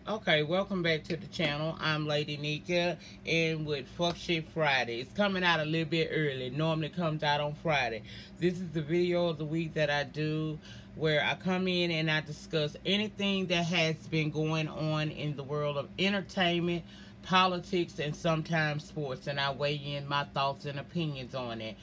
Okay, welcome back to the channel. I'm Lady Nika, and with Fuck Shit Friday. It's coming out a little bit early. Normally comes out on Friday. This is the video of the week that I do where I come in and I discuss anything that has been going on in the world of entertainment, politics, and sometimes sports, and I weigh in my thoughts and opinions on it.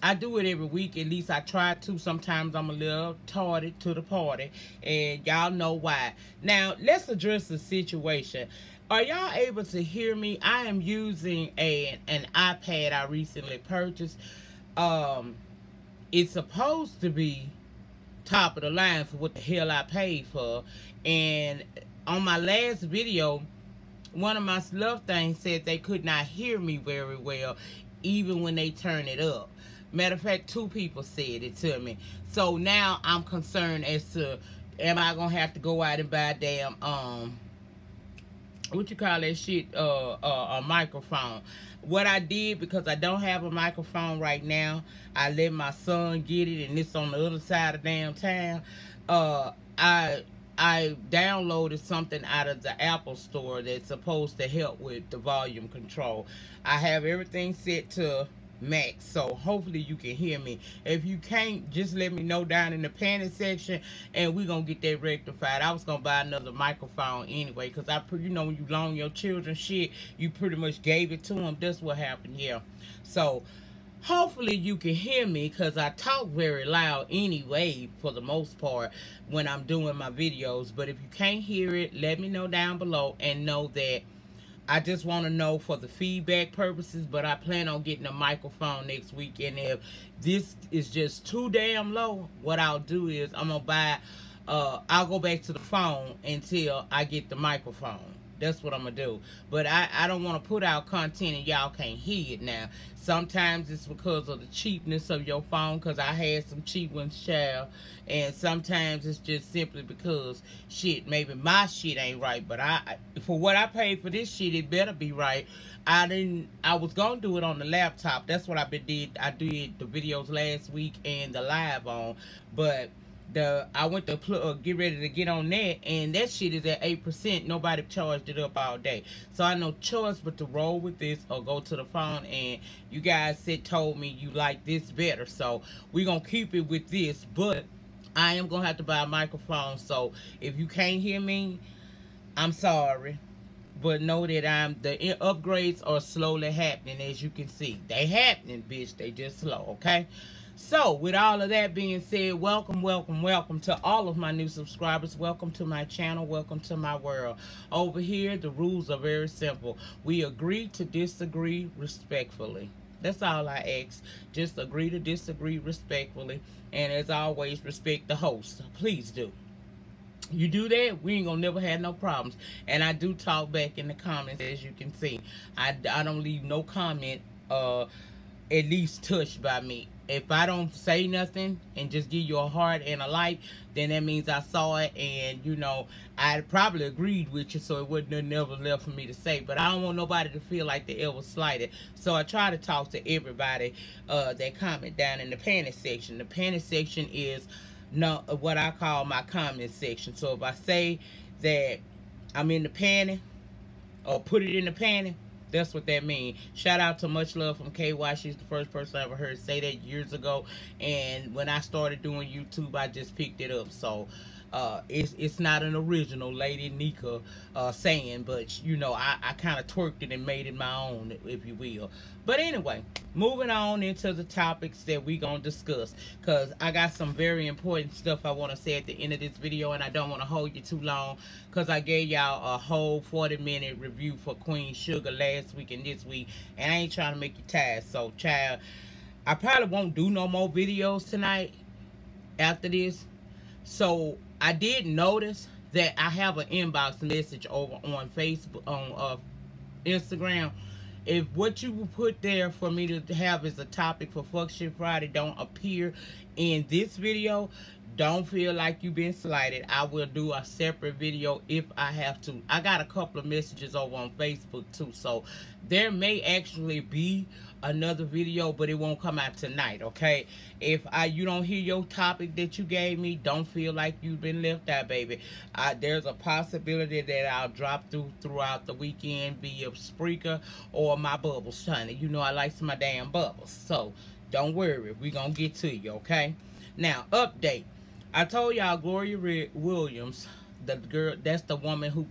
I do it every week. At least I try to. Sometimes I'm a little tardy to the party, and y'all know why. Now, let's address the situation. Are y'all able to hear me? I am using an iPad I recently purchased. It's supposed to be top of the line for what the hell I paid for. And on my last video, one of my love things said they could not hear me very well, even when they turn it up. Matter of fact, 2 people said it to me. So now I'm concerned as to, am I gonna have to go out and buy a damn what you call that shit, a microphone. What I did, because I don't have a microphone right now, I let my son get it, and it's on the other side of damn town. I downloaded something out of the Apple store that's supposed to help with the volume control. I have everything set to max, so hopefully you can hear me. If you can't, just let me know down in the panic section, and we're gonna get that rectified. I was gonna buy another microphone anyway, because you know, when you loan your children shit, you pretty much gave it to them. That's what happened. Yeah, so hopefully you can hear me, because I talk very loud anyway for the most part when I'm doing my videos. But if you can't hear it, let me know down below, and know that I just want to know for the feedback purposes. But I plan on getting a microphone next week, and if this is just too damn low, what I'll do is I'm gonna buy I'll go back to the phone until I get the microphone. That's what I'm gonna do. But I don't want to put out content and y'all can't hear it now. Sometimes it's because of the cheapness of your phone, because I had some cheap ones, child. And sometimes it's just simply because shit, maybe my shit ain't right. But for what I paid for this shit, it better be right. I was gonna do it on the laptop. That's what I did. I did the videos last week and the live on, but I went to get ready to get on that, and that shit is at 8%. Nobody charged it up all day, so I no choice but to roll with this or go to the phone. And you guys told me you like this better, so we're gonna keep it with this. But I am gonna have to buy a microphone, so if you can't hear me, I'm sorry. But know that the upgrades are slowly happening. As you can see, they happening, bitch. They just slow, okay? So, with all of that being said, welcome to all of my new subscribers. Welcome to my channel. Welcome to my world. Over here, the rules are very simple. We agree to disagree respectfully. That's all I ask. Just agree to disagree respectfully. And as always, respect the host. Please do. You do that, we ain't gonna never have no problems. And I do talk back in the comments, as you can see. I don't leave no comment at least touched by me. If I don't say nothing and just give you a heart and a like, then that means I saw it, and you know, I probably agreed with you, so it wasn't nothing ever left for me to say. But I don't want nobody to feel like they ever slighted, so I try to talk to everybody that comment down in the panic section. The panic section is what I call my comment section. So if I say that I'm in the panic, or put it in the panic, that's what that means. Shout out to Much Love from KY. She's the first person I ever heard say that years ago. And when I started doing YouTube, I just picked it up. So it's not an original Lady Nika saying, but you know, I kind of twerked it and made it my own, if you will. But anyway, moving on into the topics that we gonna discuss, because I got some very important stuff I want to say at the end of this video, and I don't want to hold you too long, because I gave y'all a whole 40-minute review for Queen Sugar last week and this week, and I ain't trying to make you tired. So child, I probably won't do no more videos tonight after this. So I did notice that I have an inbox message over on Facebook, on Instagram. If what you put there for me to have as a topic for Fuck Shit Friday don't appear in this video, Don't feel like you've been slighted. I will do a separate video if I have to. I got a couple of messages over on Facebook too, so there may actually be another video, but it won't come out tonight, okay? If you don't hear your topic that you gave me, don't feel like you've been left out, baby. There's a possibility that I'll drop throughout the weekend via Spreaker or my bubbles, honey. You know I like my damn bubbles, so don't worry. We're gonna get to you, okay? Now, update. I told y'all Gloria Williams, the girl, that's the woman who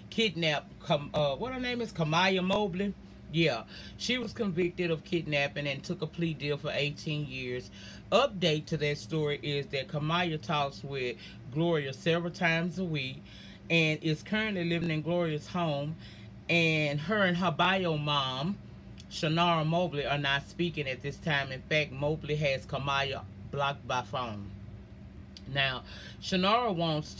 kidnapped, what her name is, Kamaya Mobley. Yeah, she was convicted of kidnapping and took a plea deal for 18 years. Update to that story is that Kamaya talks with Gloria several times a week and is currently living in Gloria's home. And her bio mom, Shanara Mobley, are not speaking at this time. In fact, Mobley has Kamaya blocked by phone. Now, Shanara wants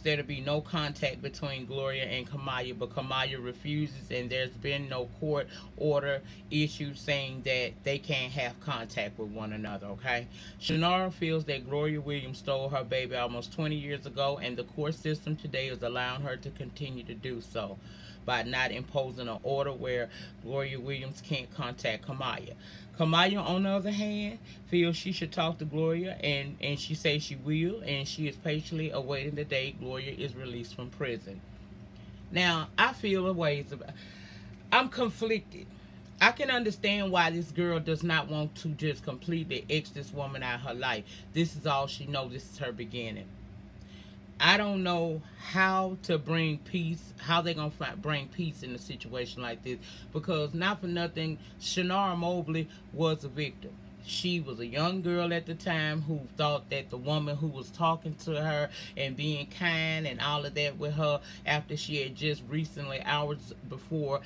there to be no contact between Gloria and Kamaya, but Kamaya refuses, and there's been no court order issued saying that they can't have contact with one another, okay? Shanara feels that Gloria Williams stole her baby almost 20 years ago, and the court system today is allowing her to continue to do so by not imposing an order where Gloria Williams can't contact Kamaya. Kamaya, on the other hand, feels she should talk to Gloria, and she says she will, and she is patiently awaiting the day Gloria is released from prison. Now, I feel a ways about. I'm conflicted. I can understand why this girl does not want to just completely X this woman out of her life. This is all she knows. This is her beginning. I don't know how to bring peace, how they're going to bring peace in a situation like this. Because, not for nothing, Shanara Mobley was a victim. She was a young girl at the time who thought that the woman who was talking to her and being kind and all of that with her after she had just recently, hours before,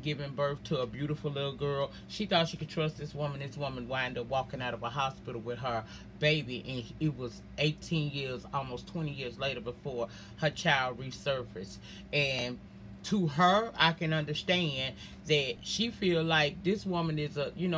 giving birth to a beautiful little girl, she thought she could trust this woman. This woman wound up walking out of a hospital with her baby, and it was 18 years, almost 20 years later before her child resurfaced. And to her, I can understand that she feel like this woman is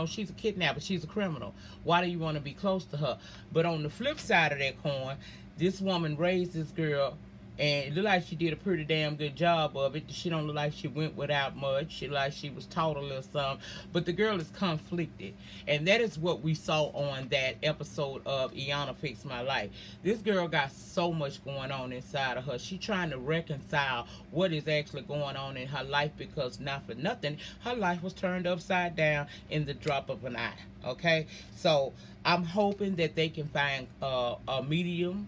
she's a kidnapper, she's a criminal. Why do you want to be close to her? But on the flip side of that coin, this woman raised this girl, and it looked like she did a pretty damn good job of it. She don't look like she went without much. She looked like she was taught a little something. But the girl is conflicted. And that is what we saw on that episode of Iyanla Fix My Life. This girl got so much going on inside of her. She trying to reconcile what is actually going on in her life, because not for nothing, her life was turned upside down in the drop of an eye. Okay? So I'm hoping that they can find a medium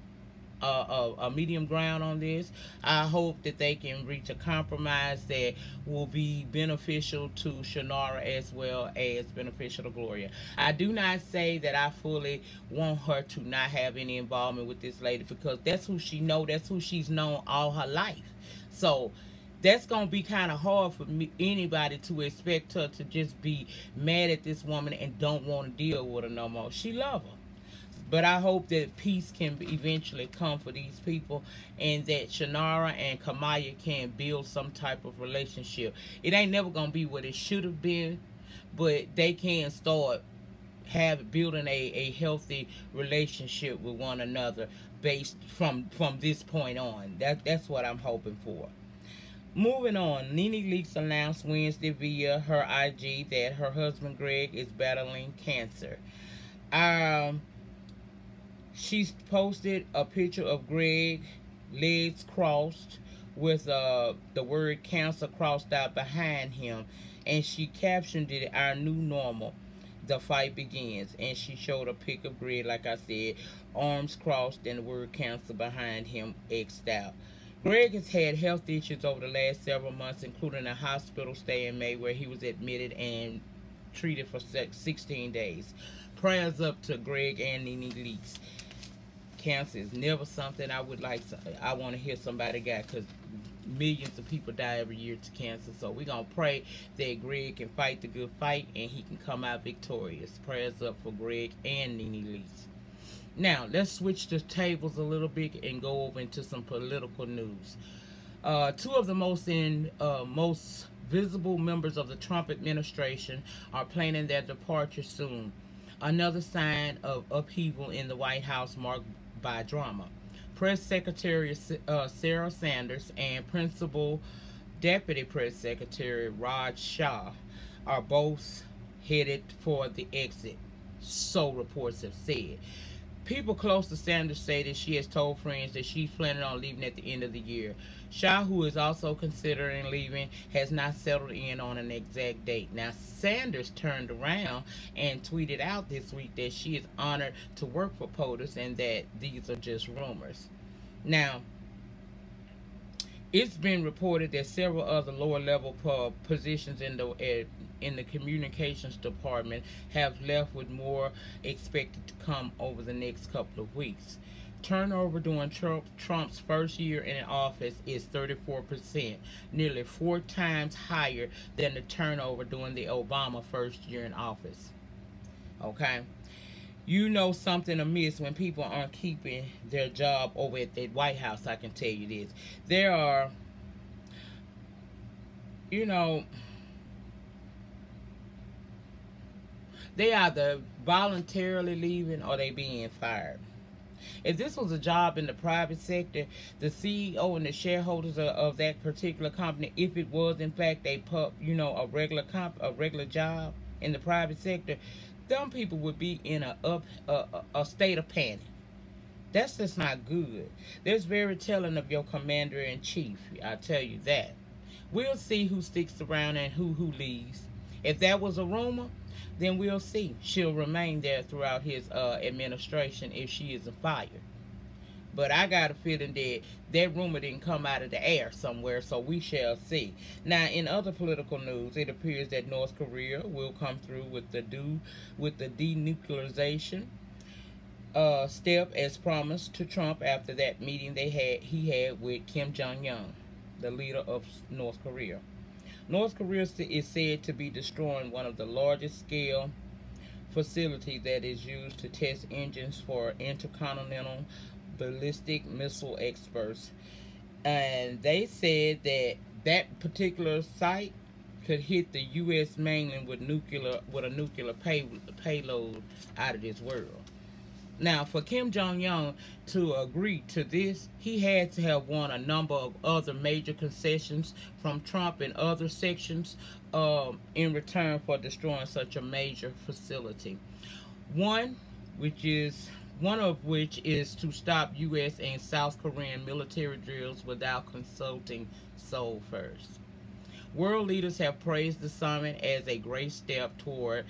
ground on this. I hope that they can reach a compromise that will be beneficial to Shanara as well as beneficial to Gloria. I do not say that I fully want her to not have any involvement with this lady, because that's who she know, that's who she's known all her life. So that's going to be kind of hard for anybody to expect her to just be mad at this woman and don't want to deal with her no more. She love her. But I hope that peace can eventually come for these people, and that Shanara and Kamaya can build some type of relationship. It ain't never going to be what it should have been, but they can start building a healthy relationship with one another based from this point on. That's what I'm hoping for. Moving on, Nene Leakes announced Wednesday via her IG that her husband Greg is battling cancer. She's posted a picture of Greg, legs crossed, with the word cancer crossed out behind him, and she captioned it, "Our new normal. The fight begins." And she showed a pic of Greg, like I said, arms crossed and the word cancer behind him X'd out. Greg has had health issues over the last several months, including a hospital stay in May where he was admitted and treated for 16 days. Prayers up to Greg and Nene Leakes. Cancer is never something I want to hear somebody got, because millions of people die every year to cancer. So we're going to pray that Greg can fight the good fight and he can come out victorious. Prayers up for Greg and Nene Leakes. Now, let's switch the tables a little bit and go over into some political news. Two of the most visible members of the Trump administration are planning their departure soon. Another sign of upheaval in the White House marked by drama. Press Secretary Sarah Sanders and Principal Deputy Press Secretary Raj Shah are both headed for the exit, so reports have said. People close to Sanders say that she has told friends that she's planning on leaving at the end of the year. Shah, who is also considering leaving, has not settled in on an exact date. Now, Sanders turned around and tweeted out this week that she is honored to work for POTUS and that these are just rumors. Now, it's been reported that several other lower-level positions in the communications department have left, with more expected to come over the next couple of weeks. Turnover during Trump's first year in office is 34%, nearly 4 times higher than the turnover during the Obama first year in office. Okay? You know something amiss when people aren't keeping their job over at the White House, I can tell you this. There are, you know, they either voluntarily leaving or they being fired. If this was a job in the private sector, the CEO and the shareholders of that particular company, if it was in fact a regular job in the private sector, them people would be in a state of panic. That's just not good. That's very telling of your commander-in-chief, I tell you that. We'll see who sticks around and who leaves. If that was a rumor, then we'll see. She'll remain there throughout his administration if she isn't fired. But I got a feeling that that rumor didn't come out of the air somewhere, so we shall see. Now, in other political news, it appears that North Korea will come through with the denuclearization step as promised to Trump after that meeting he had with Kim Jong-un, the leader of North Korea. North Korea is said to be destroying one of the largest scale facilities that is used to test engines for intercontinental ballistic missile experts, and they said that that particular site could hit the U.S. mainland with a nuclear payload out of this world. Now, for Kim Jong-un to agree to this, he had to have won a number of other major concessions from Trump and other sections in return for destroying such a major facility. One of which is to stop U.S. and South Korean military drills without consulting Seoul first. World leaders have praised the summit as a great step toward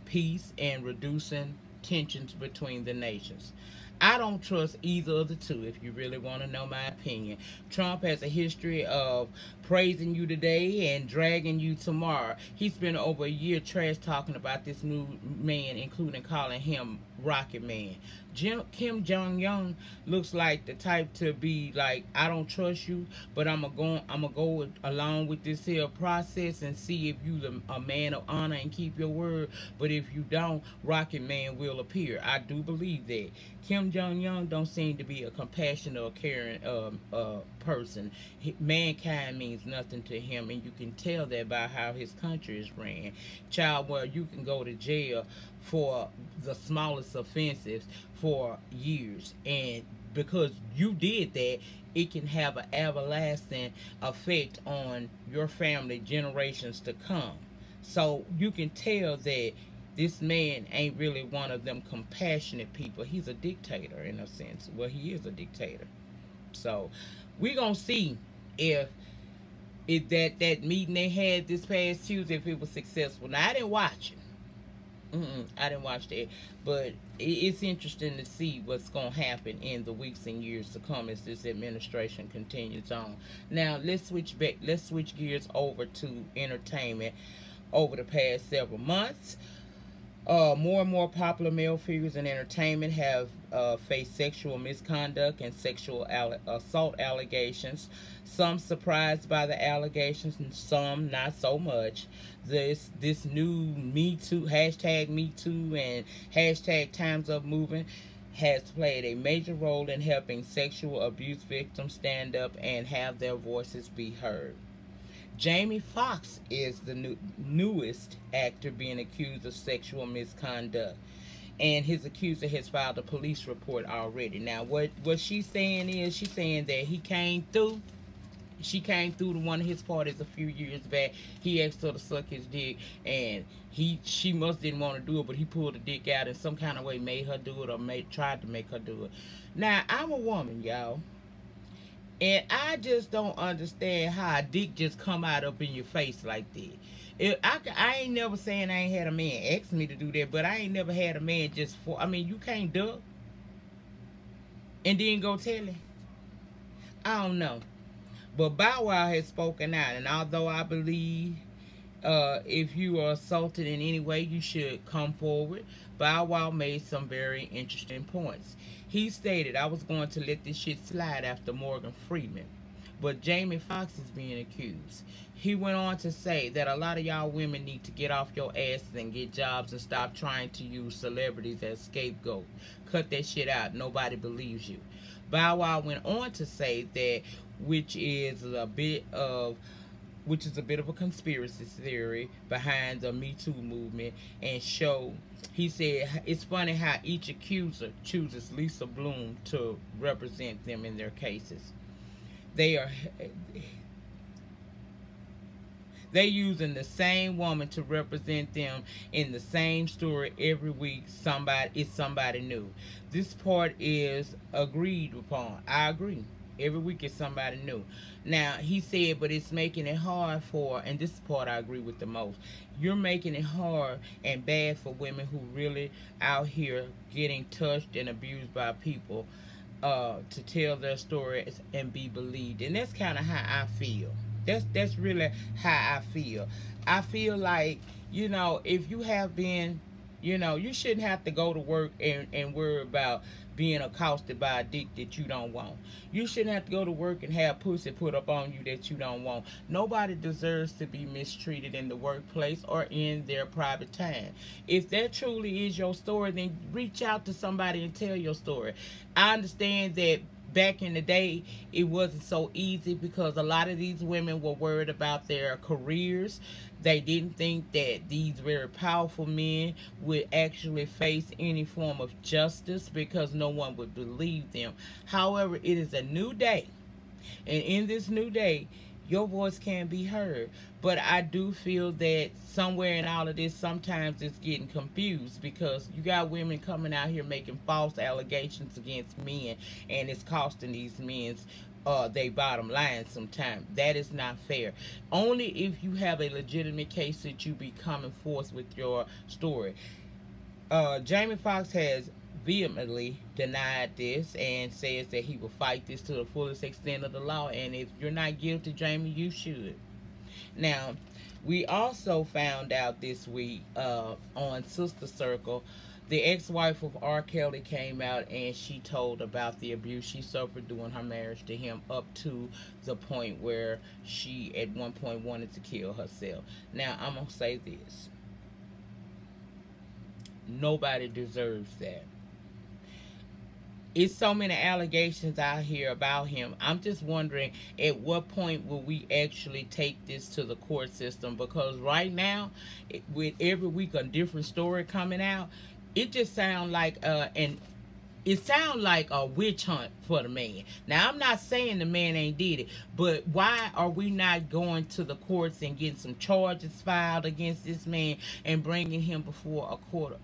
peace and reducing tensions between the nations. I don't trust either of the two, if you really want to know my opinion. Trump has a history of praising you today and dragging you tomorrow. He spent over a year trash talking about this new man, including calling him Rocket Man. Kim Jong-un looks like the type to be like, I don't trust you, but I'm gonna go along with this here process and see if you a man of honor and keep your word. But if you don't, Rocket Man will appear. I do believe that. Kim Jong-un don't seem to be a compassionate or caring person. Mankind means nothing to him, and you can tell that by how his country is ran. Child, well, you can go to jail for the smallest offenses for years, and because you did that, it can have an everlasting effect on your family generations to come. So you can tell that this man ain't really one of them compassionate people. He's a dictator in a sense. Well, he is a dictator. So we're gonna see if that meeting they had this past Tuesday, if it was successful. Now, I didn't watch it. I didn't watch that, but it's interesting to see what's going to happen in the weeks and years to come as this administration continues on. Now, let's switch gears over to entertainment. Over the past several months, more and more popular male figures in entertainment have faced sexual misconduct and sexual assault allegations. Some surprised by the allegations and some not so much. This new Me Too, hashtag Me Too and hashtag Time's Up movement has played a major role in helping sexual abuse victims stand up and have their voices be heard. Jamie Foxx is the newest actor being accused of sexual misconduct, and his accuser has filed a police report already. Now, what she's saying is, she's saying that he came through. She came through to one of his parties a few years back. He asked her to suck his dick, and she must didn't want to do it, but he pulled the dick out in some kind of way, made her do it, or tried to make her do it. Now, I'm a woman, y'all, and I just don't understand how a dick just come out up in your face like that. I ain't never saying I ain't had a man ask me to do that, but I ain't never had a man just for. I mean, you can't duck and then go tell him. I don't know. But Bow Wow has spoken out, and although I believe if you are assaulted in any way, you should come forward, Bow Wow made some very interesting points. He stated, I was going to let this shit slide after Morgan Freeman, but Jamie Foxx is being accused. He went on to say that a lot of y'all women need to get off your asses and get jobs and stop trying to use celebrities as scapegoats. Cut that shit out. Nobody believes you. Bow Wow went on to say that, which is a bit of a conspiracy theory behind the Me Too movement, and he said it's funny how each accuser chooses Lisa Bloom to represent them in their cases. They're using the same woman to represent them in the same story every week. It's somebody new. This part is agreed upon. I agree. Every week is somebody new. Now, he said, but it's making it hard for, and this is the part I agree with the most, you're making it hard and bad for women who really out here getting touched and abused by people to tell their stories and be believed. And that's kind of how I feel. That's really how I feel. I feel like, you know, if you have been, you know, you shouldn't have to go to work and worry about being accosted by a dick that you don't want. You shouldn't have to go to work and have pussy put up on you that you don't want. Nobody deserves to be mistreated in the workplace or in their private time. If that truly is your story, then reach out to somebody and tell your story. I understand that back in the day, it wasn't so easy because a lot of these women were worried about their careers. They didn't think that these very powerful men would actually face any form of justice because no one would believe them. However, it is a new day. And in this new day, your voice can be heard. But I do feel that somewhere in all of this, sometimes it's getting confused because you got women coming out here making false allegations against men, and it's costing these men they bottom line sometimes. That is not fair. Only if you have a legitimate case that you be coming forth with your story. Jamie Foxx has vehemently denied this and says that he will fight this to the fullest extent of the law, and if you're not guilty, Jamie, you should. Now, we also found out this week on Sister Circle, the ex-wife of R. Kelly came out and she told about the abuse she suffered during her marriage to him, up to the point where she at one point wanted to kill herself. Now, I'm going to say this. Nobody deserves that. It's so many allegations out here about him. I'm just wondering at what point will we actually take this to the court system, because right now, with every week a different story coming out, it just sounds like it sounds like a witch hunt for the man. Now, I'm not saying the man ain't did it, but why are we not going to the courts and getting some charges filed against this man and bringing him before a court,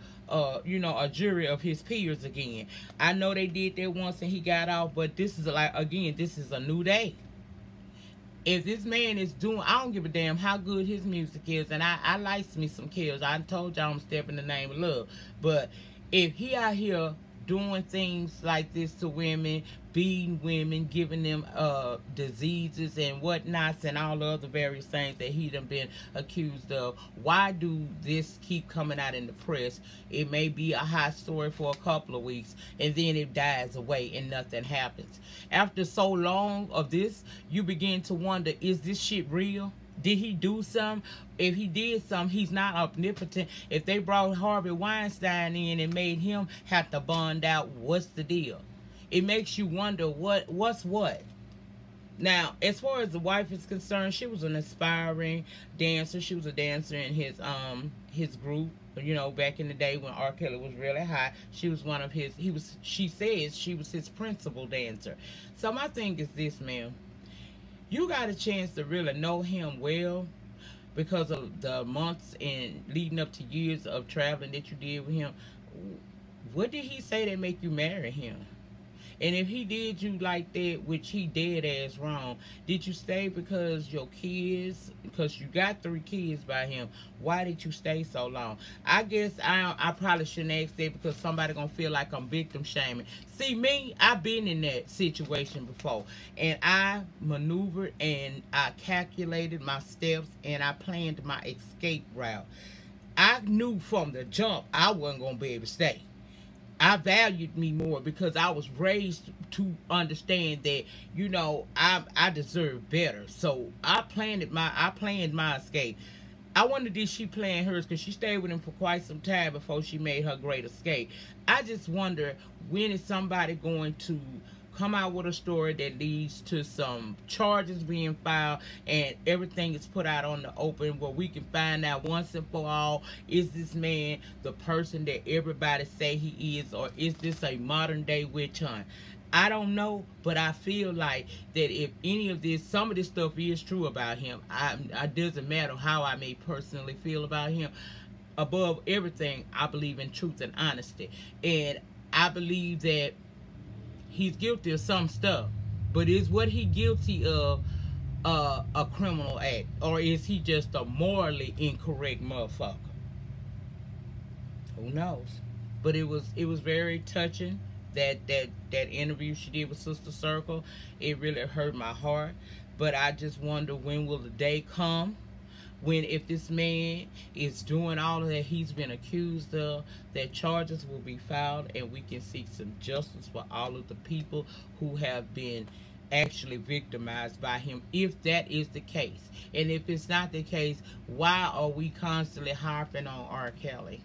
you know, a jury of his peers again? I know they did that once and he got off, but this is like, again, this is a new day. If this man is doing, I don't give a damn how good his music is, and I like me some kills. I told y'all I'm stepping in the name of love. But if he out here doing things like this to women, beating women, giving them diseases and whatnots and all the other various things that he done been accused of, why do this keep coming out in the press? It may be a hot story for a couple of weeks and then it dies away and nothing happens. After so long of this, you begin to wonder, is this shit real? Did he do something? If he did something, he's not omnipotent. If they brought Harvey Weinstein in and made him have to bond out, what's the deal? It makes you wonder what's what. Now, as far as the wife is concerned, she was an aspiring dancer. She was a dancer in his group. You know, back in the day when R. Kelly was really hot, she was one of his. He was. She says she was his principal dancer. So my thing is this, ma'am. You got a chance to really know him well because of the months and leading up to years of traveling that you did with him. What did he say that make you marry him? And if he did you like that, which he dead ass wrong, did you stay because your kids, because you got 3 kids by him, why did you stay so long? I guess I probably shouldn't ask that because somebody gonna feel like I'm victim shaming. See, me, I've been in that situation before. And I maneuvered and I calculated my steps and I planned my escape route. I knew from the jump I wasn't gonna be able to stay. I valued me more because I was raised to understand that, you know, I deserve better. So I planned my escape. I wonder did she plan hers because she stayed with him for quite some time before she made her great escape. I just wonder when is somebody going to come out with a story that leads to some charges being filed and everything is put out on the open where we can find out once and for all, is this man the person that everybody say he is, or is this a modern day witch hunt? I don't know, but I feel like that if any of this, some of this stuff is true about him, it doesn't matter how I may personally feel about him. Above everything, I believe in truth and honesty. And I believe that he's guilty of some stuff, but is what he guilty of a criminal act, or is he just a morally incorrect motherfucker? Who knows? But it was very touching, that interview she did with Sister Circle. It really hurt my heart. But I just wonder, when will the day come when, if this man is doing all of that he's been accused of, that charges will be filed and we can seek some justice for all of the people who have been actually victimized by him, if that is the case. And if it's not the case, why are we constantly harping on R. Kelly?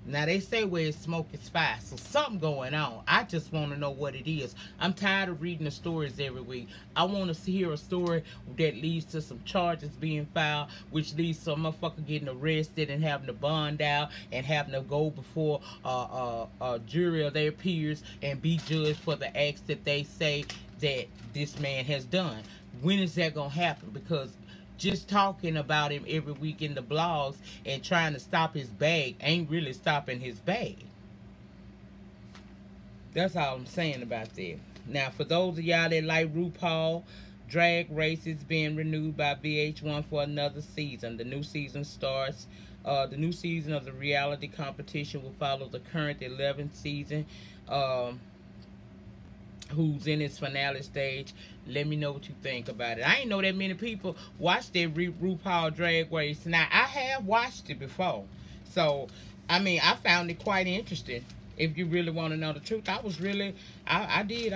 Now, they say where it's smoke is fire, so something going on. I just want to know what it is. I'm tired of reading the stories every week. I want to hear a story that leads to some charges being filed, which leads to some motherfucker getting arrested and having to bond out and having to go before a jury of their peers and be judged for the acts that they say that this man has done. When is that going to happen? Because just talking about him every week in the blogs and trying to stop his bag ain't really stopping his bag. That's all I'm saying about that. Now, for those of y'all that like RuPaul, Drag Race is being renewed by VH1 for another season. The new season starts. The new season of the reality competition will follow the current 11th season, who's in its finale stage. Let me know what you think about it. I ain't know that many people watched that RuPaul Drag Race. Now, I have watched it before. So, I mean, I found it quite interesting. If you really want to know the truth, I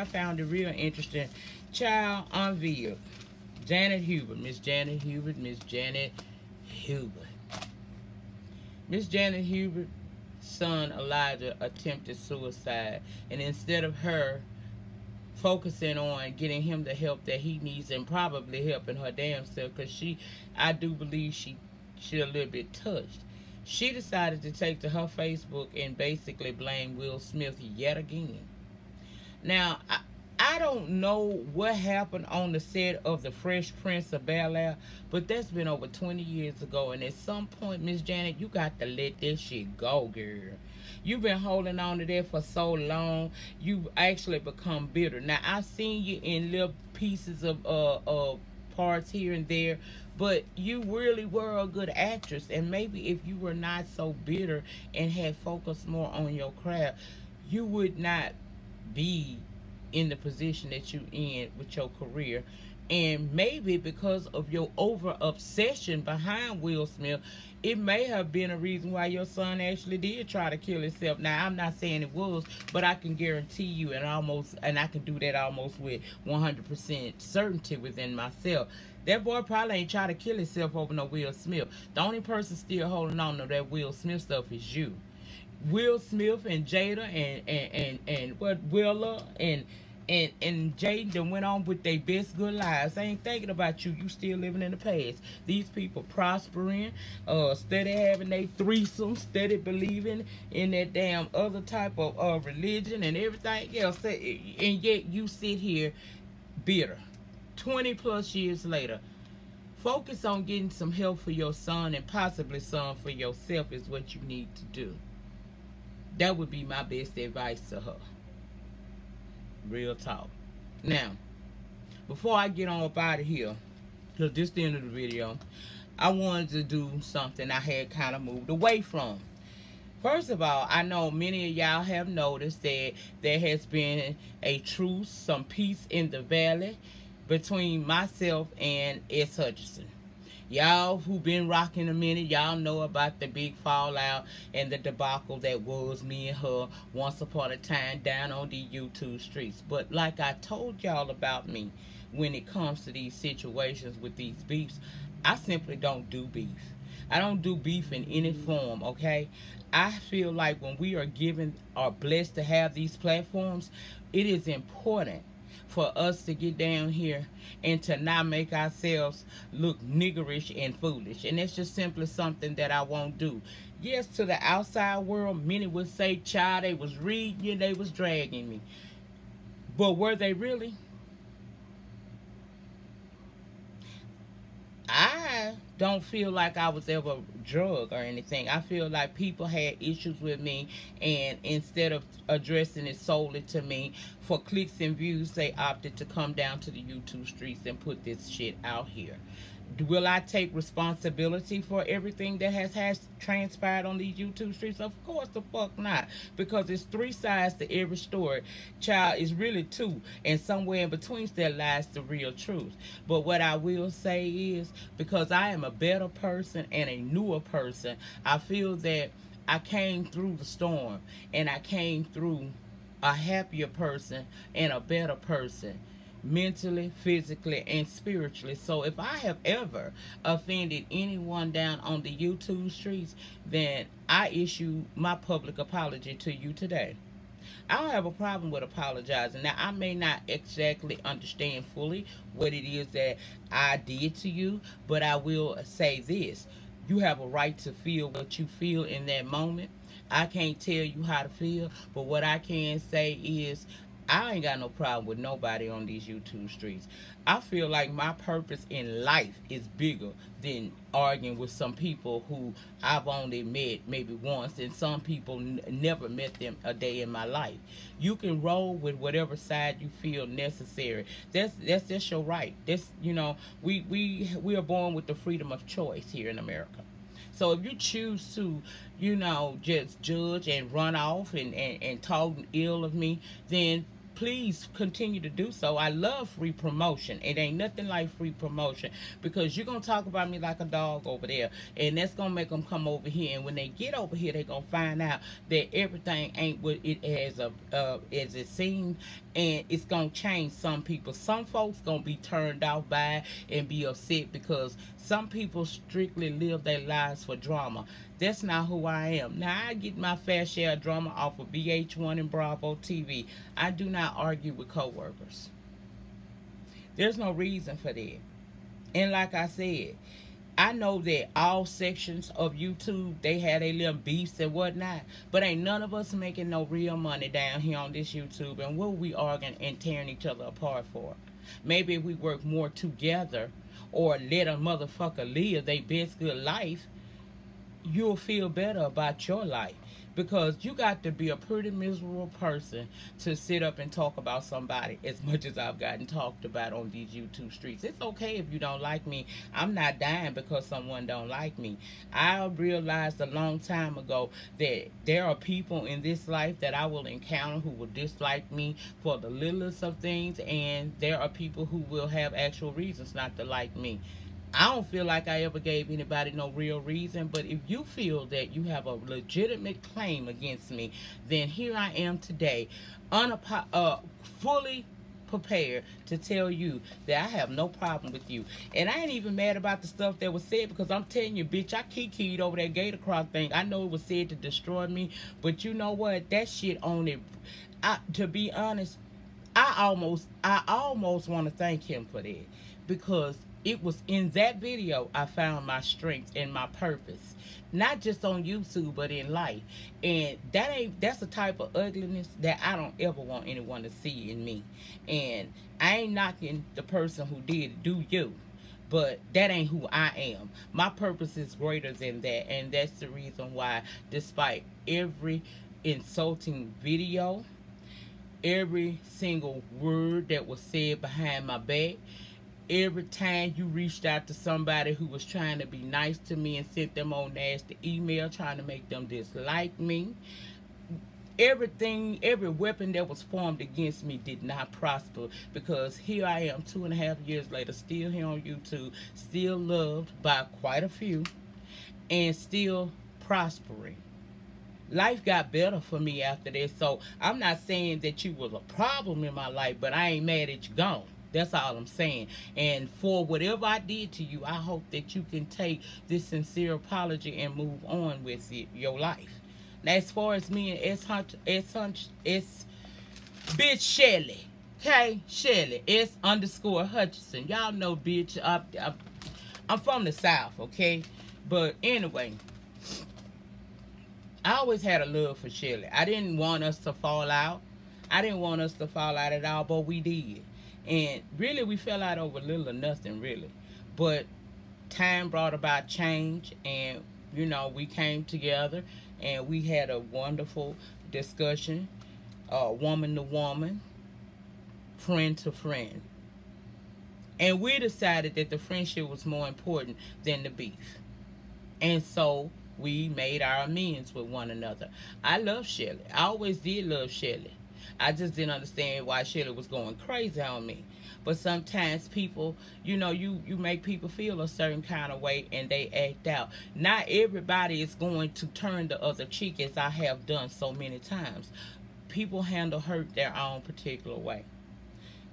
found it real interesting. Child unveiled. Janet Hubert. Miss Janet Hubert. Miss Janet Hubert. Miss Janet Hubert's son, Elijah, attempted suicide. And instead of her focusing on getting him the help that he needs and probably helping her damn self, because I do believe she a little bit touched, she decided to take to her Facebook and basically blame Will Smith yet again. Now, I don't know what happened on the set of The Fresh Prince of Bel-Air, but that's been over 20 years ago, and at some point, Miss Janet, you got to let that shit go, girl. You've been holding on to that for so long, you've actually become bitter. Now, I've seen you in little pieces of parts here and there, but you really were a good actress. And maybe if you were not so bitter and had focused more on your craft, you would not be in the position that you in with your career. And maybe because of your over obsession behind Will Smith, it may have been a reason why your son actually did try to kill himself. Now, I'm not saying it was, but I can guarantee you, and I can do that almost with 100% certainty within myself, that boy probably ain't trying to kill himself over no Will Smith. The only person still holding on to that Will Smith stuff is you. Will Smith and Jada and what, Willa and and Jaden done went on with their best good lives. I ain't thinking about you. You still living in the past. These people prospering, steady having their threesome, steady believing in that damn other type of religion and everything else. And yet you sit here bitter. 20 plus years later. Focus on getting some help for your son and possibly some for yourself is what you need to do. That would be my best advice to her. Real talk. Now, before I get on up out of here, because this is the end of the video, I wanted to do something I had kind of moved away from. First of all, I know many of y'all have noticed that there has been a truce, some peace in the valley between myself and S. Hutchinson. Y'all who been rocking a minute, y'all know about the big fallout and the debacle that was me and her once upon a time down on the YouTube streets. But like I told y'all about me, when it comes to these situations with these beefs, I simply don't do beef. I don't do beef in any form, okay? I feel like when we are given or blessed to have these platforms, it is important for us to get down here and to not make ourselves look niggerish and foolish. And it's just simply something that I won't do. Yes, to the outside world, many would say, child, they was reading you, they was dragging me. But were they really? I don't feel like I was ever drugged or anything. I feel like people had issues with me, and instead of addressing it solely to me for clicks and views, they opted to come down to the YouTube streets and put this shit out here. Will I take responsibility for everything that has transpired on these YouTube streets? Of course the fuck not. Because there's three sides to every story. Child, is really two. And somewhere in between there lies the real truth. But what I will say is, because I am a better person and a newer person, I feel that I came through the storm. And I came through a happier person and a better person, mentally, physically, and spiritually. So if I have ever offended anyone down on the YouTube streets, then I issue my public apology to you today. I don't have a problem with apologizing. Now, I may not exactly understand fully what it is that I did to you, but I will say this. You have a right to feel what you feel in that moment. I can't tell you how to feel, but what I can say is I ain't got no problem with nobody on these YouTube streets. I feel like my purpose in life is bigger than arguing with some people who I've only met maybe once, and some people never met them a day in my life. You can roll with whatever side you feel necessary. That's just your right. That's, you know, we are born with the freedom of choice here in America. So if you choose to, you know, just judge and run off and talk ill of me, then please continue to do so. I love free promotion. It ain't nothing like free promotion, because you're going to talk about me like a dog over there, and that's going to make them come over here. And when they get over here, they're going to find out that everything ain't what it as it seems, and it's going to change some people. Some folks going to be turned off by it and be upset, because some people strictly live their lives for drama. That's not who I am. Now, I get my fair share of drama off of VH1 and Bravo TV. I do not argue with coworkers. There's no reason for that. And like I said, I know that all sections of YouTube, they have their little beefs and whatnot, but ain't none of us making no real money down here on this YouTube. And what we arguing and tearing each other apart for? Maybe if we work more together, or let a motherfucker live their best good life, you'll feel better about your life. Because you got to be a pretty miserable person to sit up and talk about somebody as much as I've gotten talked about on these YouTube streets. It's okay if you don't like me. I'm not dying because someone don't like me. I realized a long time ago that there are people in this life that I will encounter who will dislike me for the littlest of things, and there are people who will have actual reasons not to like me. I don't feel like I ever gave anybody no real reason, but if you feel that you have a legitimate claim against me, then here I am today, fully prepared to tell you that I have no problem with you. And I ain't even mad about the stuff that was said, because I'm telling you, bitch, I kikied over that Gator Croc thing. I know it was said to destroy me, but you know what? That shit on it, to be honest, I I almost want to thank him for that, because it was in that video I found my strength and my purpose, not just on YouTube but in life. And that's the type of ugliness that I don't ever want anyone to see in me. And I ain't knocking the person who did it, do you, but that ain't who I am. My purpose is greater than that, and that's the reason why, despite every insulting video, every single word that was said behind my back, every time you reached out to somebody who was trying to be nice to me and sent them on nasty email trying to make them dislike me, everything, every weapon that was formed against me did not prosper, because here I am 2.5 years later, still here on YouTube, still loved by quite a few, and still prospering. Life got better for me after this. So I'm not saying that you was a problem in my life, but I ain't mad at you gone. That's all I'm saying. And for whatever I did to you, I hope that you can take this sincere apology and move on with it, your life. Now, as far as me and it's bitch Shelly. Okay, Shelly. S_Hutchinson. Y'all know, bitch. I'm from the South, okay? But anyway, I always had a love for Shelly. I didn't want us to fall out. I didn't want us to fall out at all, but we did. And really, we fell out over little or nothing, really. But time brought about change, and, you know, we came together, and we had a wonderful discussion, woman to woman, friend to friend. And we decided that the friendship was more important than the beef. And so we made our amends with one another. I love Shelly. I always did love Shelly. I just didn't understand why Shelly was going crazy on me. But sometimes people, you know, you make people feel a certain kind of way and they act out. Not everybody is going to turn the other cheek, as I have done so many times. People handle hurt their own particular way.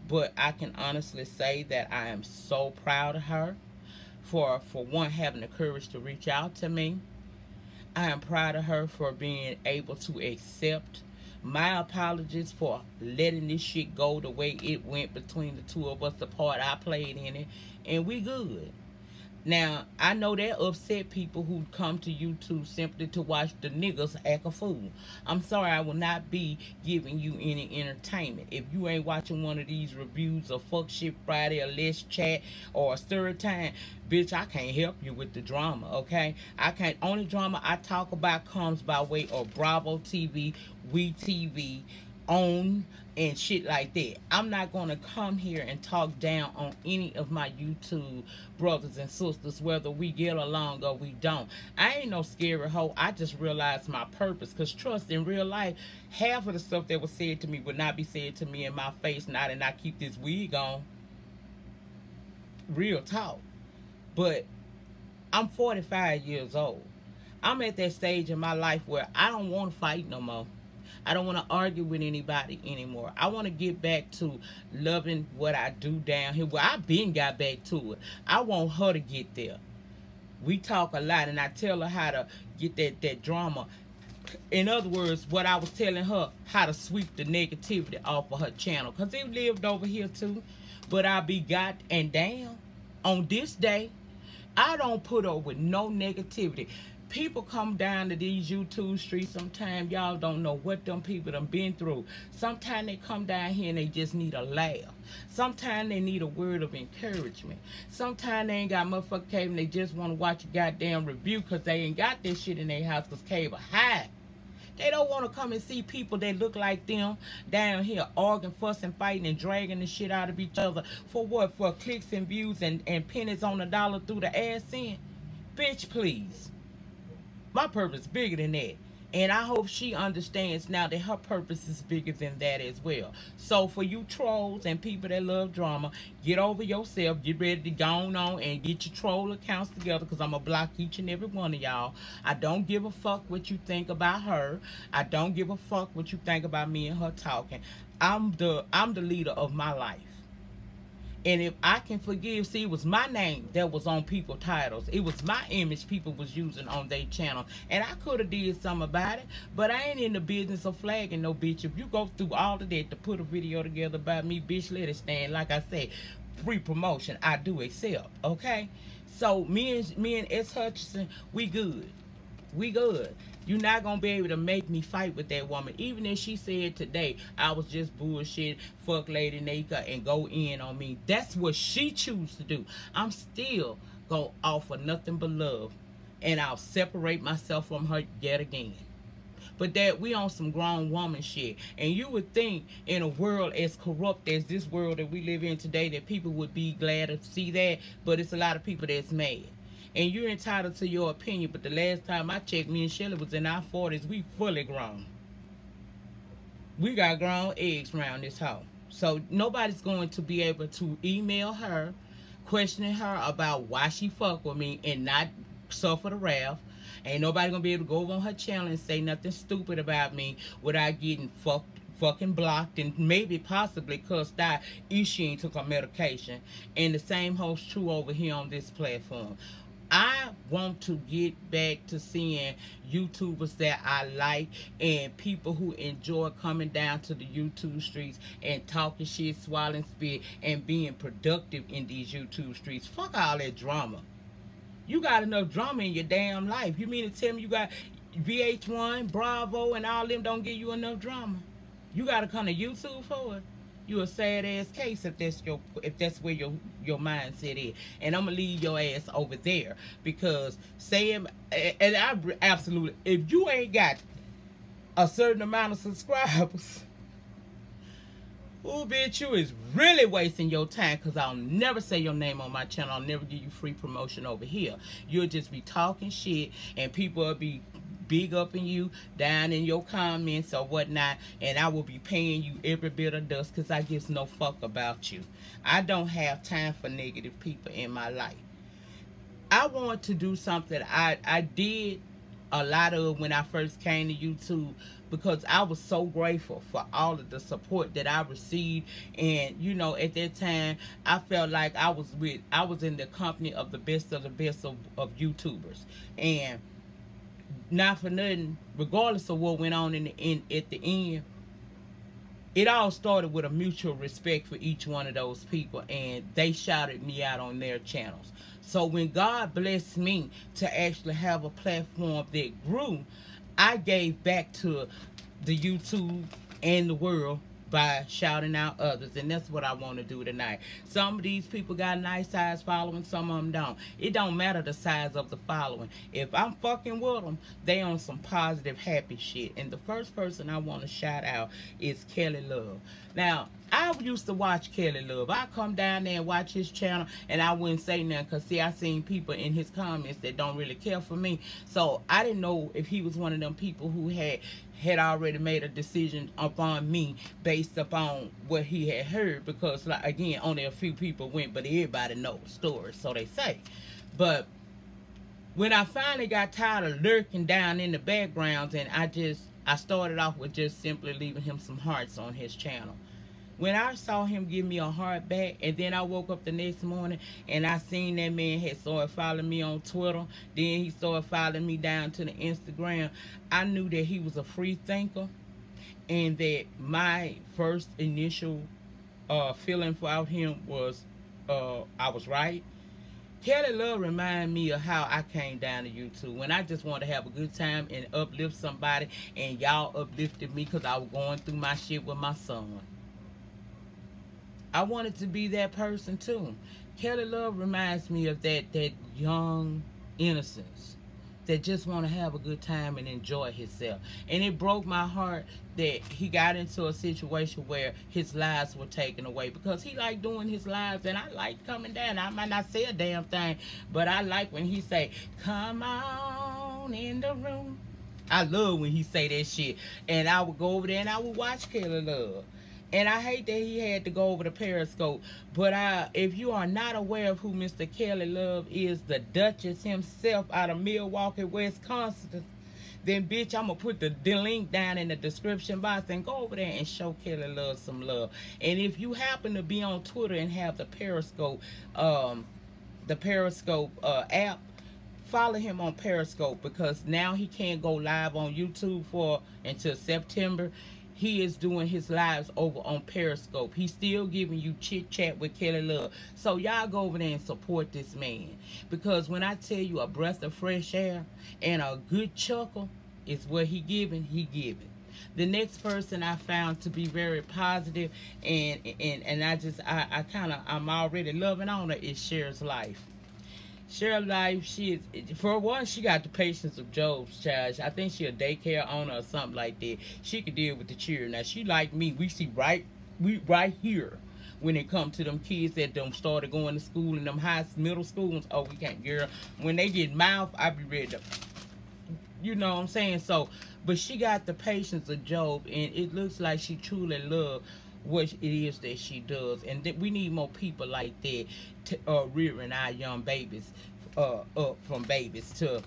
But I can honestly say that I am so proud of her for one, having the courage to reach out to me. I am proud of her for being able to accept my apologies for letting this shit go the way it went between the two of us, the part I played in it, and we good. Now, I know that upset people who come to YouTube simply to watch the niggas act a fool. I'm sorry, I will not be giving you any entertainment. If you ain't watching one of these reviews of Fuck Shit Friday or Let's Chat or a Story Time, bitch, I can't help you with the drama, okay? I can't. Only drama I talk about comes by way of Bravo TV, WeTV, OWN, and shit like that. I'm not going to come here and talk down on any of my YouTube brothers and sisters, whether we get along or we don't. I ain't no scary hoe. I just realized my purpose, because trust, in real life, half of the stuff that was said to me would not be said to me in my face, not and I keep this wig on. Real talk. But I'm 45 years old. I'm at that stage in my life where I don't want to fight no more. I don't want to argue with anybody anymore. I want to get back to loving what I do down here. Well, I've been got back to it. I want her to get there. We talk a lot, and I tell her how to get that drama. In other words, what I was telling her, how to sweep the negativity off of her channel. Because it lived over here too. But I be got and down on this day. I don't put up with no negativity. People come down to these YouTube streets sometimes. Y'all don't know what them people done been through. Sometimes they come down here and they just need a laugh. Sometimes they need a word of encouragement. Sometimes they ain't got motherfucking cable and they just want to watch a goddamn review because they ain't got this shit in their house because cable high. They don't want to come and see people that look like them down here arguing, fussing, fighting, and dragging the shit out of each other. For what? For clicks and views and pennies on the dollar through the AdSense? Bitch, please. My purpose is bigger than that. And I hope she understands now that her purpose is bigger than that as well. So for you trolls and people that love drama, get over yourself. Get ready to go on and get your troll accounts together, because I'm going to block each and every one of y'all. I don't give a fuck what you think about her. I don't give a fuck what you think about me and her talking. I'm the leader of my life. And if I can forgive, see, it was my name that was on people's titles. It was my image people was using on their channel. And I could have did something about it, but I ain't in the business of flagging no bitch. If you go through all of that to put a video together about me, bitch, let it stand. Like I said, free promotion, I do accept, okay? So me and S. Hutchinson, we good. We good. You're not going to be able to make me fight with that woman. Even if she said today, I was just bullshit, fuck Lady Nika, and go in on me. That's what she choose to do. I'm still going to offer nothing but love. And I'll separate myself from her yet again. But that we on some grown woman shit. And you would think in a world as corrupt as this world that we live in today that people would be glad to see that. But it's a lot of people that's mad. And you're entitled to your opinion, but the last time I checked, me and Shelly was in our 40s. We fully grown. We got grown eggs around this house. So nobody's going to be able to email her, questioning her about why she fuck with me and not suffer the wrath. Ain't nobody going to be able to go over on her channel and say nothing stupid about me without getting fucking blocked and maybe possibly cussed out if she ain't took her medication. And the same holds true over here on this platform. I want to get back to seeing YouTubers that I like and people who enjoy coming down to the YouTube streets and talking shit, swallowing spit, and being productive in these YouTube streets. Fuck all that drama. You got enough drama in your damn life. You mean to tell me you got VH1, Bravo, and all them don't give you enough drama? You got to come to YouTube for it. You a sad ass case if that's where your mindset is. And I'm gonna leave your ass over there because saying, and I absolutely, if you ain't got a certain amount of subscribers, oh bitch, you is really wasting your time, because I'll never say your name on my channel. I'll never give you free promotion over here. You'll just be talking shit and people will be big up in you down in your comments or whatnot, and I will be paying you every bit of dust because I gives no fuck about you. I don't have time for negative people in my life. I want to do something I did a lot of when I first came to YouTube, because I was so grateful for all of the support that I received. And you know, at that time I felt like I was in the company of the best of YouTubers. And not for nothing, regardless of what went on at the end, it all started with a mutual respect for each one of those people, and they shouted me out on their channels. So when God blessed me to actually have a platform that grew, I gave back to the YouTube and the world by shouting out others. And that's what I want to do tonight. Some of these people got nice size following, some of them don't. It don't matter the size of the following. If I'm fucking with them, they on some positive, happy shit. And the first person I want to shout out is Kelly Love. Now, I used to watch Kelly Love. I come down there and watch his channel, and I wouldn't say nothing, because see, I seen people in his comments that don't really care for me. So I didn't know if he was one of them people who had already made a decision upon me based upon what he had heard, because like, again, only a few people went, but everybody knows the story, so they say. But when I finally got tired of lurking down in the backgrounds, and I started off with just simply leaving him some hearts on his channel. When I saw him give me a heart back, and then I woke up the next morning and I seen that man had started following me on Twitter, then he started following me down to the Instagram, I knew that he was a free thinker, and that my first initial feeling about him was I was right. Kelly Love reminded me of how I came down to YouTube when I just wanted to have a good time and uplift somebody, and y'all uplifted me because I was going through my shit with my son. I wanted to be that person too. Kelly Love reminds me of that young innocence that just want to have a good time and enjoy himself. And it broke my heart that he got into a situation where his lives were taken away, because he liked doing his lives, and I like coming down. I might not say a damn thing, but I like when he say, "Come on in the room." I love when he say that shit. And I would go over there and I would watch Kelly Love. And I hate that he had to go over the periscope. But if you are not aware of who Mr. Kelly Love is, the Duchess himself out of Milwaukee, Wisconsin, then bitch, I'm going to put the link down in the description box and go over there and show Kelly Love some love. And if you happen to be on Twitter and have the Periscope app, follow him on Periscope, because now he can't go live on YouTube until September. He is doing his lives over on Periscope. He's still giving you chit chat with Kelly Love. So y'all go over there and support this man, because when I tell you a breath of fresh air and a good chuckle is what he giving, The next person I found to be very positive and I'm already loving on her is Cher's Life. Cher's Life, she is, for one, she got the patience of Job's child. I think she a daycare owner or something like that. She could deal with the children. Now she like me. We see right here when it come to them kids that don't started going to school in them middle schools. Oh, we can't, girl. When they get mouth, I be ready to, you know what I'm saying? So, but she got the patience of Job, and it looks like she truly loves what it is that she does. And that we need more people like that rearing our young babies up from babies to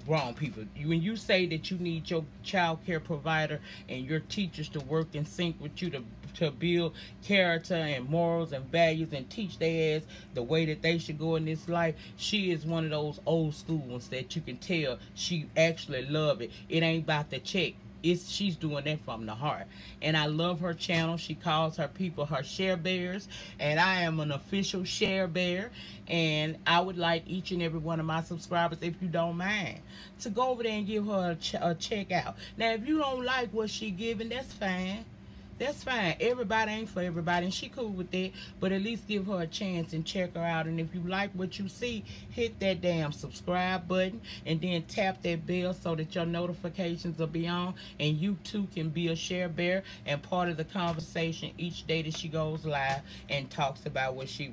grown people. When you say that you need your child care provider and your teachers to work in sync with you to build character and morals and values and teach their ass the way that they should go in this life, she is one of those old school ones that you can tell she actually love it. It ain't about the check. She's doing that from the heart. And I love her channel. She calls her people her share bears, and I am an official share bear. And I would like each and every one of my subscribers, if you don't mind, to go over there and give her a check out. Now, if you don't like what she giving, that's fine. That's fine. Everybody ain't for everybody, and she cool with that. But at least give her a chance and check her out. And if you like what you see, hit that damn subscribe button and then tap that bell so that your notifications will be on, and you too can be a share bear and part of the conversation each day that she goes live and talks about what she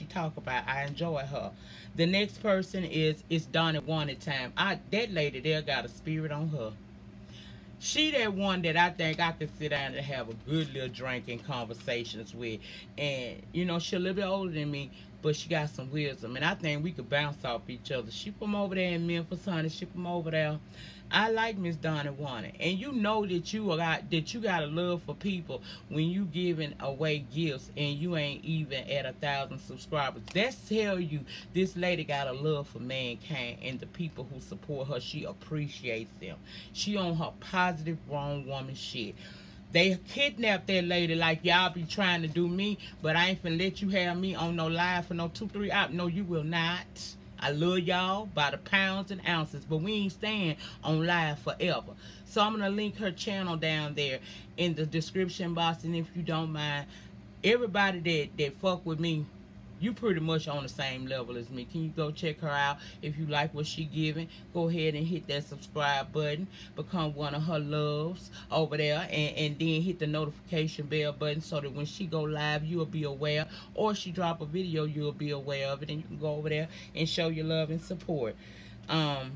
talk about. I enjoy her. The next person is Donnie Wanted Time. That lady there got a spirit on her. She that one that I think I could sit down and have a good little drink and conversations with. And, you know, she a little bit older than me, but she got some wisdom. And I think we could bounce off each other. She from over there in Memphis, honey. She from over there. I like Miss Donna Wanted. And you know that you got a love for people when you giving away gifts and you ain't even at 1,000 subscribers. That's tell you this lady got a love for mankind and the people who support her. She appreciates them. She on her positive wrong woman shit. They kidnapped that lady like y'all be trying to do me, but I ain't finna let you have me on no live for no 2-3 hours. No, you will not. I love y'all by the pounds and ounces, but we ain't staying on live forever. So I'm going to link her channel down there in the description box. And if you don't mind, everybody that fuck with me, you pretty much on the same level as me. Can you go check her out? If you like what she giving, go ahead and hit that subscribe button. Become one of her loves over there. And then hit the notification bell button so that when she go live, you'll be aware. Or she drop a video, you'll be aware of it. And you can go over there and show your love and support. The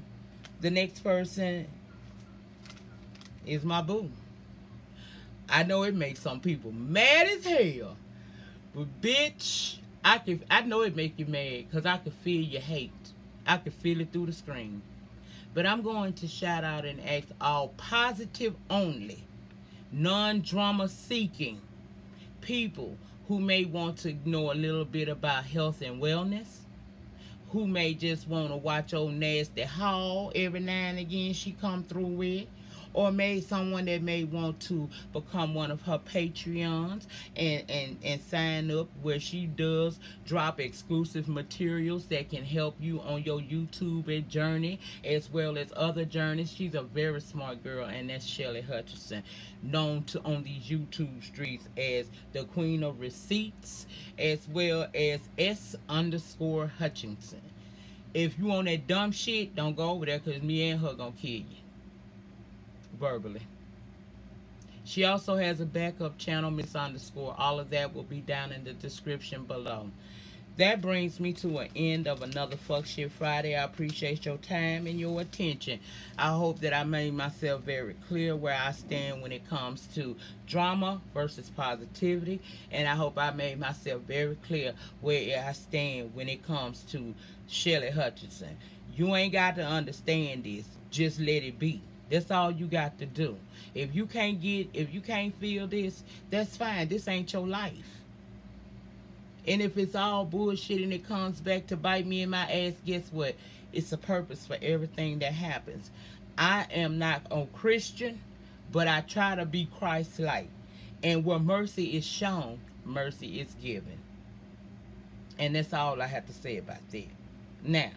next person is my boo. I know it makes some people mad as hell. But bitch, I know it make you mad because I can feel your hate. I can feel it through the screen. But I'm going to shout out and ask all positive only, non-drama seeking people who may want to know a little bit about health and wellness, who may just want to watch old nasty haul every now and again she come through with, or maybe someone that may want to become one of her Patreons and sign up, where she does drop exclusive materials that can help you on your YouTube journey as well as other journeys. She's a very smart girl, and that's Shelly Hutchinson, known to on these YouTube streets as the Queen of Receipts, as well as S_Hutchinson. If you on that dumb shit, don't go over there, because me and her gonna kill you verbally. She also has a backup channel, Miss_. All of that will be down in the description below. That brings me to an end of another Fuck Shit Friday. I appreciate your time and your attention. I hope that I made myself very clear where I stand when it comes to drama versus positivity. And I hope I made myself very clear where I stand when it comes to Shelly Hutchinson. You ain't got to understand this. Just let it be. That's all you got to do. If you can't feel this, that's fine. This ain't your life. And if it's all bullshit and it comes back to bite me in my ass, guess what? It's a purpose for everything that happens. I am not a Christian, but I try to be Christ-like. And where mercy is shown, mercy is given. And that's all I have to say about that. Now,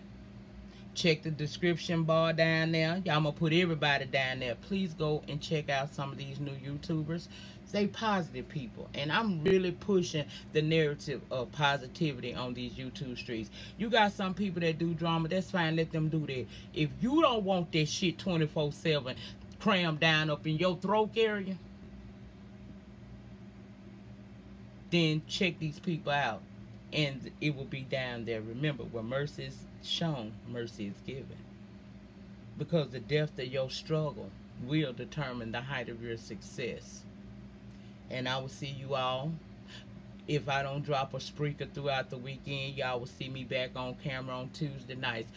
check the description bar down there. Y'all, I'm going to put everybody down there. Please go and check out some of these new YouTubers. They positive people. And I'm really pushing the narrative of positivity on these YouTube streets. You got some people that do drama. That's fine. Let them do that. If you don't want that shit 24/7 crammed down up in your throat area, then check these people out. And it will be down there. Remember, where mercy is shown, mercy is given. Because the depth of your struggle will determine the height of your success. And I will see you all. If I don't drop a spreaker throughout the weekend, y'all will see me back on camera on Tuesday nights.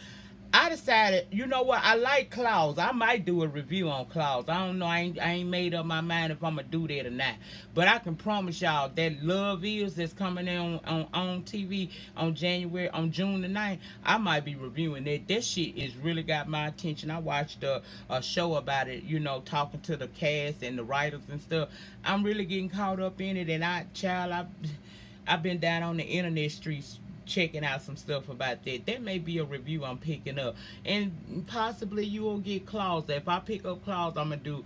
I decided, you know what, I like clouds. I might do a review on clouds. I don't know, I ain't made up my mind if I'm going to do that or not. But I can promise y'all that Love Is that's coming in on TV on June the 9th, I might be reviewing that. That shit is really got my attention. I watched a show about it, you know, talking to the cast and the writers and stuff. I'm really getting caught up in it. And I've been down on the internet streets checking out some stuff about that. That may be a review I'm picking up, and possibly you will get Claws. If I pick up Claws, I'm gonna do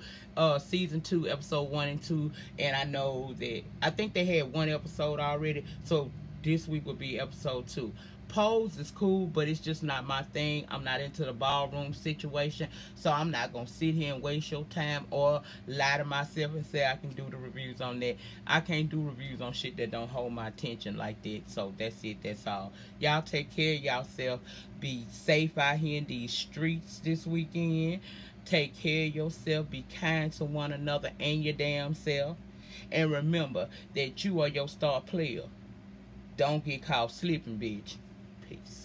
season 2 episode 1 and 2, and I know that I think they had 1 episode already, so this week will be episode 2. Pose is cool, but it's just not my thing. I'm not into the ballroom situation, so I'm not gonna sit here and waste your time or lie to myself and say I can do the reviews on that. I can't do reviews on shit that don't hold my attention like that. So that's it. That's all. Y'all take care of yourself. Be safe out here in these streets this weekend. Take care of yourself. Be kind to one another and your damn self. And remember that you are your star player. Don't get caught slipping, bitch. Peace.